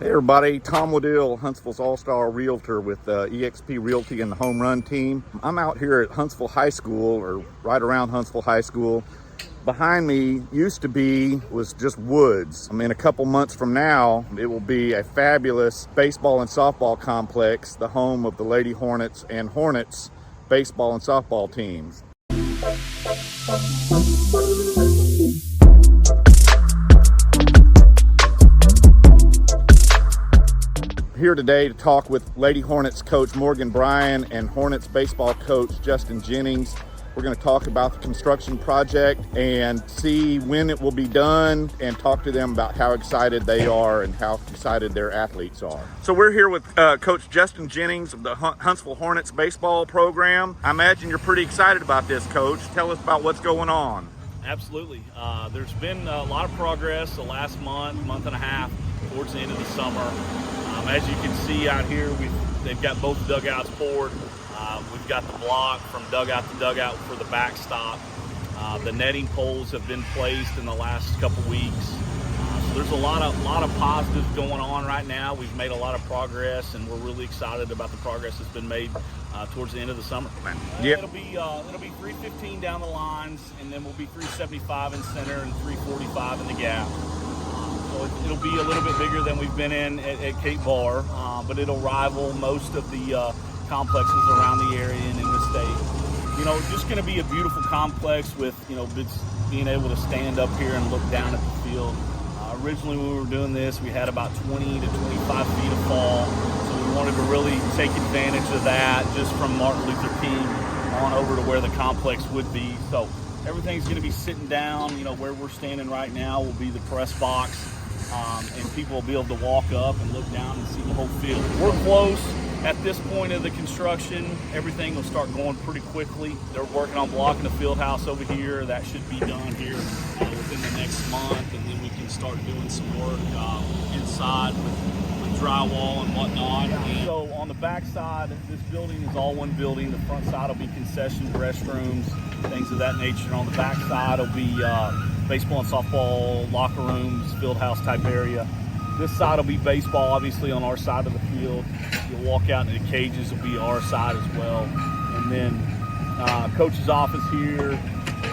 Hey everybody, Tom Waddell, Huntsville's All-Star Realtor with eXp Realty and the Home Run team. I'm out here at Huntsville High School, or right around Huntsville High School. Behind me was just woods. In a couple months from now, it will be a fabulous baseball and softball complex, the home of the Lady Hornets and Hornets baseball and softball teams. Here today to talk with Lady Hornets coach Morgan Bryan and Hornets baseball coach Justin Jennings. We're going to talk about the construction project and see when it will be done and talk to them about how excited they are and how excited their athletes are. So we're here with Coach Justin Jennings of the Huntsville Hornets baseball program. I imagine you're pretty excited about this, Coach. Tell us about what's going on. Absolutely. There's been a lot of progress the last month and a half towards the end of the summer. As you can see out here, they've got both dugouts poured. We've got the block from dugout to dugout for the backstop. The netting poles have been placed in the last couple weeks. So there's a lot of positives going on right now. We've made a lot of progress, and we're really excited about the progress that's been made towards the end of the summer. Yep. It'll be 315 down the lines, and then we'll be 375 in center and 345 in the gap. So it'll be a little bit bigger than we've been in at Cape Bar, but it'll rival most of the complexes around the area and in the state. Just going to be a beautiful complex with, being able to stand up here and look down at the field. Originally when we were doing this, we had about 20 to 25 feet of fall, so we wanted to really take advantage of that just from Martin Luther King on over to where the complex would be. So everything's going to be sitting down. Where we're standing right now will be the press box. And people will be able to walk up and look down and see the whole field. We're close at this point of the construction. Everything will start going pretty quickly. They're working on blocking the field house over here. That should be done here within the next month, and then we can start doing some work inside with drywall and whatnot. And so on the back side, this building is all one building. The front side will be concession restrooms, things of that nature. And on the back side will be baseball and softball locker rooms, field house type area. This side will be baseball, obviously, on our side of the field. You'll walk out into the cages, will be our side as well. And then coach's office here,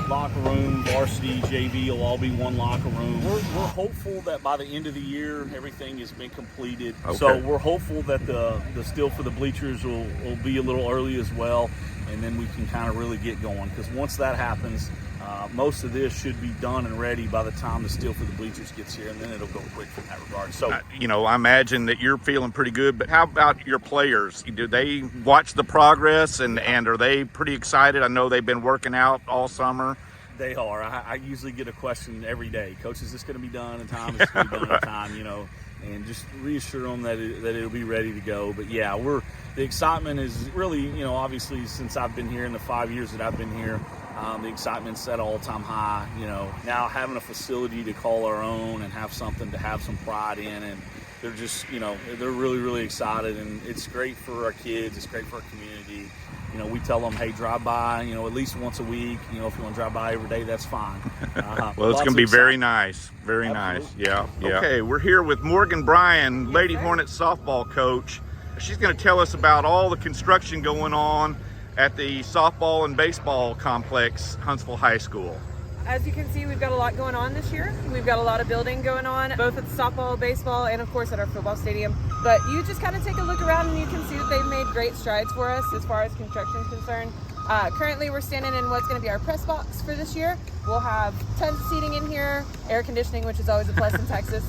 locker room, varsity, JV will all be one locker room. We're hopeful that by the end of the year, everything has been completed. Okay. So we're hopeful that the steel for the bleachers will be a little early as well, and then we can kind of really get going. Because once that happens, most of this should be done and ready by the time the steel for the bleachers gets here, and then it'll go quick from that regard. So, I imagine that you're feeling pretty good, but how about your players? Do they watch the progress and are they pretty excited? I know they've been working out all summer. They are. I usually get a question every day. Coach, is this going to be done in time? Is this going to be done in time? And just reassure them that it'll be ready to go. But yeah, the excitement is really, obviously since I've been here in the 5 years that I've been here, the excitement's at all-time high. Now having a facility to call our own and have something to have some pride in, and they're just, they're really, really excited, and it's great for our kids. It's great for our community. We tell them, hey, drive by, at least once a week. If you want to drive by every day, that's fine. Well, it's going to be very nice. Very Absolutely. Nice. Yeah. Okay, we're here with Morgan Bryan, Lady Hornets softball coach. She's going to tell us about all the construction going on at the softball and baseball complex, Huntsville High School. As you can see, we've got a lot going on this year. We've got a lot of building going on, both at the softball, baseball, and of course at our football stadium. But you just kind of take a look around and you can see that they've made great strides for us as far as construction is concerned. Currently, we're standing in what's going to be our press box for this year. We'll have tons of seating in here, air conditioning, which is always a plus in Texas,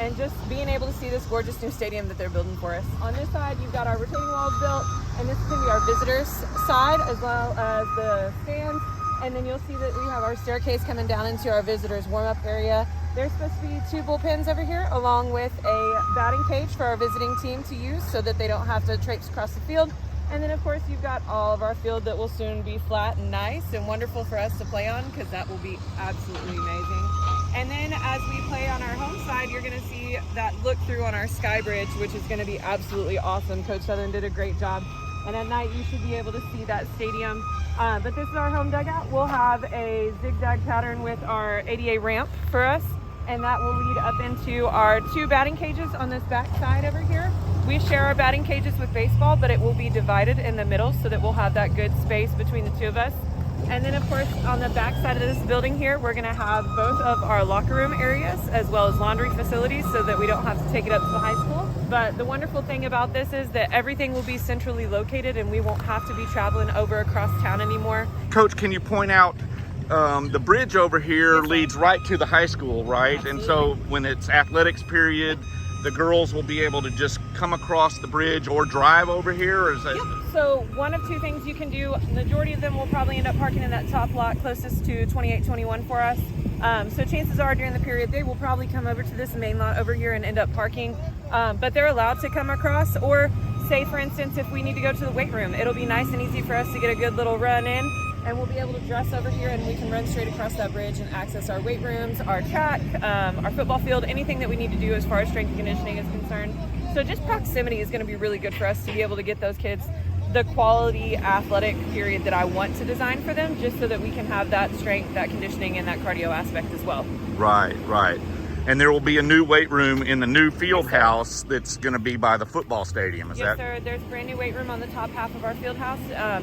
and just being able to see this gorgeous new stadium that they're building for us. On this side, you've got our retaining walls built, and this is going to be our visitors side as well as the stands. And then you'll see that we have our staircase coming down into our visitors warm-up area. There's supposed to be 2 bullpens over here, along with a batting cage for our visiting team to use so that they don't have to traipse across the field. And then, of course, you've got all of our field that will soon be flat and nice and wonderful for us to play on, because that will be absolutely amazing. And then as we play on our home side, you're going to see that look through on our sky bridge, which is going to be absolutely awesome. Coach Southern did a great job. And at night, you should be able to see that stadium. But this is our home dugout. We'll have a zigzag pattern with our ADA ramp for us. and that will lead up into our 2 batting cages on this back side over here. We share our batting cages with baseball, but it will be divided in the middle so that we'll have that good space between the 2 of us. And then of course on the back side of this building here, we're gonna have both of our locker room areas as well as laundry facilities so that we don't have to take it up to the high school. But the wonderful thing about this is that everything will be centrally located and we won't have to be traveling over across town anymore. Coach, can you point out the bridge over here leads right to the high school, right? Absolutely. And so when it's athletics period, the girls will be able to just come across the bridge or drive over here, or is that? Yep. So one of 2 things you can do. Majority of them will probably end up parking in that top lot closest to 2821 for us. So chances are during the period they will probably come over to this main lot over here and end up parking. But they're allowed to come across, or say for instance if we need to go to the weight room, it'll be nice and easy for us to get a good little run in, and we'll be able to dress over here and we can run straight across that bridge and access our weight rooms, our track, our football field, anything that we need to do as far as strength and conditioning is concerned. So just proximity is going to be really good for us to be able to get those kids the quality athletic period that I want to design for them, just so that we can have that strength, that conditioning, and that cardio aspect as well. Right, right. And there will be a new weight room in the new field house that's going to be by the football stadium. Is Yes, that? sir. There's a brand new weight room on the top half of our field house.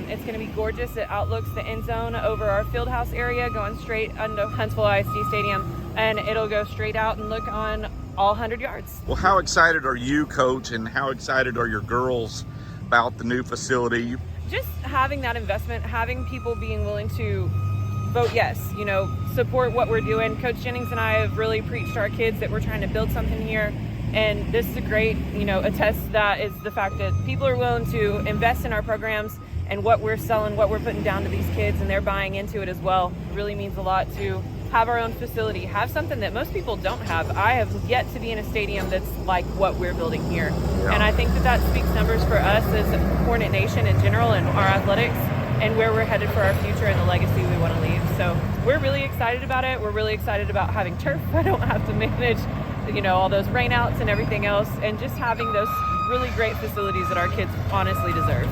It's going to be gorgeous. It outlooks the end zone over our field house area, going straight under Huntsville ISD Stadium, and it'll go straight out and look on all 100 yards. Well, how excited are you, Coach, and how excited are your girls about the new facility? Just having that investment, having people being willing to vote yes, support what we're doing. Coach Jennings and I have really preached to our kids that we're trying to build something here, and this is a great, a test that is the fact that people are willing to invest in our programs and what we're selling, what we're putting down to these kids, and they're buying into it as well. It really means a lot to have our own facility, have something that most people don't have. I have yet to be in a stadium that's like what we're building here. Yeah. And I think that speaks numbers for us as Hornet Nation in general and our athletics, and where we're headed for our future and the legacy we want to leave. So we're really excited about it. We're really excited about having turf. I don't have to manage, all those rainouts and everything else, and just having those really great facilities that our kids honestly deserve.